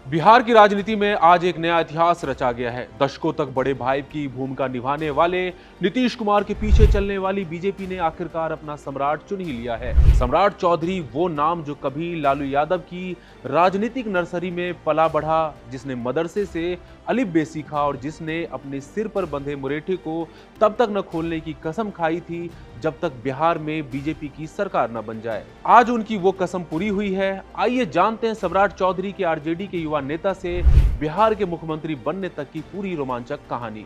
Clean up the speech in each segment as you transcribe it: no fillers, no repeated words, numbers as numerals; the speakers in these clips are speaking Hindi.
बिहार की राजनीति में आज एक नया इतिहास रचा गया है। दशकों तक बड़े भाई की भूमिका निभाने वाले नीतीश कुमार के पीछे चलने वाली बीजेपी ने आखिरकार अपना सम्राट चुन ही लिया है। सम्राट चौधरी वो नाम जो कभी लालू यादव की राजनीतिक नर्सरी में पला बढ़ा, जिसने मदरसे से अलिफ बे सीखा और जिसने अपने सिर पर बंधे मुरेठे को तब तक न खोलने की कसम खाई थी जब तक बिहार में बीजेपी की सरकार न बन जाए। आज उनकी वो कसम पूरी हुई है। आइए जानते हैं सम्राट चौधरी के आरजेडी के युवा नेता से बिहार के मुख्यमंत्री बनने तक की पूरी रोमांचक कहानी।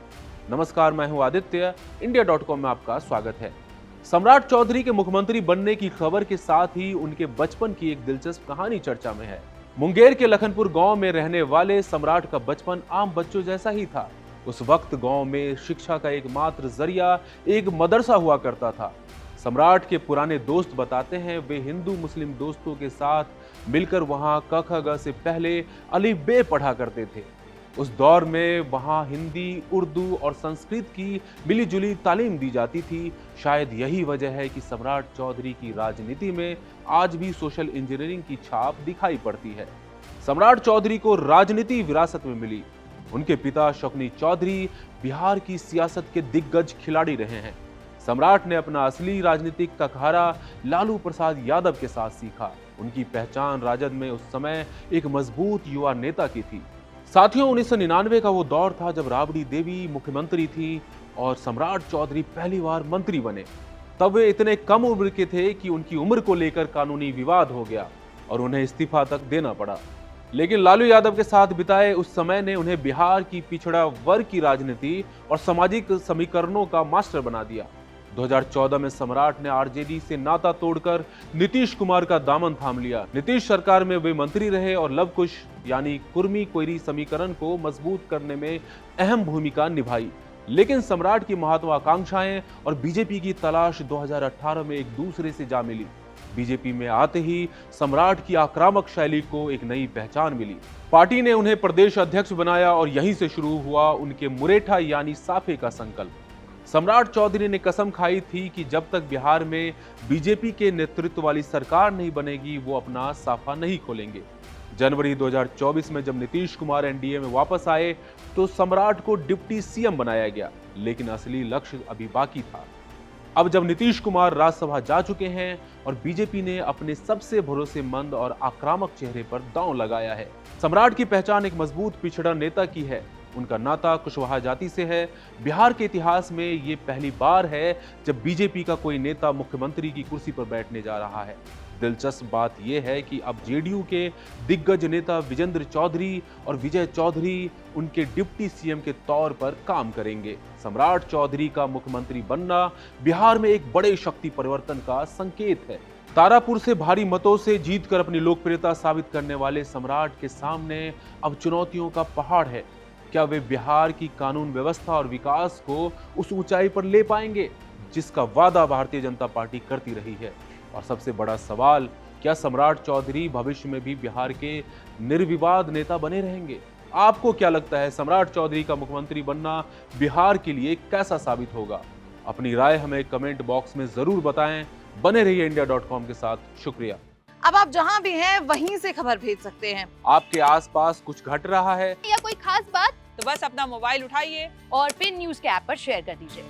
नमस्कार, मैं हूं आदित्य। इंडिया.com में आपका स्वागत है। सम्राट चौधरी के मुख्यमंत्री बनने की खबर के साथ ही उनके बचपन की एक दिलचस्प कहानी चर्चा में है। मुंगेर के लखनपुर गांव में रहने वाले सम्राट का बचपन आम बच्चों जैसा ही था। उस वक्त गांव में शिक्षा का एकमात्र जरिया एक मदरसा हुआ करता था। सम्राट के पुराने दोस्त बताते हैं वे हिंदू मुस्लिम दोस्तों के साथ मिलकर वहां क ख ग से पहले अलिफ बे पढ़ा करते थे। उस दौर में वहां हिंदी, उर्दू और संस्कृत की मिलीजुली तालीम दी जाती थी। शायद यही वजह है कि सम्राट चौधरी की राजनीति में आज भी सोशल इंजीनियरिंग की छाप दिखाई पड़ती है। सम्राट चौधरी को राजनीति विरासत में मिली। उनके पिता शकुनी चौधरी बिहार की सियासत के दिग्गज खिलाड़ी रहे हैं। सम्राट ने अपना असली राजनीतिक ककहरा लालू प्रसाद यादव के साथ सीखा। उनकी पहचान राजद में उस समय एक मजबूत युवा नेता की थी। साथियों, 1999 का वो दौर था जब राबड़ी देवी मुख्यमंत्री थी और सम्राट चौधरी पहली बार मंत्री बने। तब वे इतने कम उम्र के थे कि उनकी उम्र को लेकर कानूनी विवाद हो गया और उन्हें इस्तीफा तक देना पड़ा। लेकिन लालू यादव के साथ बिताए उस समय ने उन्हें बिहार की पिछड़ा वर्ग की राजनीति और सामाजिक समीकरणों का मास्टर बना दिया। 2014 में सम्राट ने आरजेडी से नाता तोड़कर नीतीश कुमार का दामन थाम लिया। नीतीश सरकार में वे मंत्री रहे और लव कुश यानी कुर्मी कोयरी समीकरण को मजबूत करने में अहम भूमिका निभाई। लेकिन सम्राट की महत्वाकांक्षाएं और बीजेपी की तलाश 2018 में एक दूसरे से जा मिली। बीजेपी में आते ही सम्राट की आक्रामक शैली को एक नई पहचान मिली। पार्टी ने उन्हें प्रदेश अध्यक्ष बनाया और यहीं से शुरू हुआ उनके मुरेठा यानी साफे का संकल्प। सम्राट चौधरी ने कसम खाई थी कि जब तक बिहार में बीजेपी के नेतृत्व वाली सरकार नहीं बनेगी वो अपना साफा नहीं खोलेंगे। जनवरी 2024 में जब नीतीश कुमार एनडीए में वापस आए तो सम्राट को डिप्टी सीएम बनाया गया, लेकिन असली लक्ष्य अभी बाकी था। अब जब नीतीश कुमार राज्यसभा जा चुके हैं और बीजेपी ने अपने सबसे भरोसेमंद और आक्रामक चेहरे पर दांव लगाया है। सम्राट की पहचान एक मजबूत पिछड़ा नेता की है। उनका नाता कुशवाहा जाति से है। बिहार के इतिहास में ये पहली बार है जब बीजेपी का कोई नेता मुख्यमंत्री की कुर्सी पर बैठने जा रहा है। दिलचस्प बात यह है कि अब जेडीयू के दिग्गज नेता विजेंद्र चौधरी और विजय चौधरी उनके डिप्टी सीएम के तौर पर काम करेंगे। सम्राट चौधरी का मुख्यमंत्री बनना बिहार में एक बड़े शक्ति परिवर्तन का संकेत है। तारापुर से भारी मतों से जीतकर अपनी लोकप्रियता साबित करने वाले सम्राट के सामने अब चुनौतियों का पहाड़ है। क्या वे बिहार की कानून व्यवस्था और विकास को उस ऊंचाई पर ले पाएंगे जिसका वादा भारतीय जनता पार्टी करती रही है? और सबसे बड़ा सवाल, क्या सम्राट चौधरी भविष्य में भी बिहार के निर्विवाद नेता बने रहेंगे? आपको क्या लगता है, सम्राट चौधरी का मुख्यमंत्री बनना बिहार के लिए कैसा साबित होगा? अपनी राय हमें कमेंट बॉक्स में जरूर बताएं। बने रहिए इंडिया.com के साथ। शुक्रिया। अब आप जहां भी हैं वहीं से खबर भेज सकते हैं। आपके आसपास कुछ घट रहा है या कोई खास बात, तो बस अपना मोबाइल उठाइए और फिर न्यूज के ऐप पर शेयर कर दीजिए।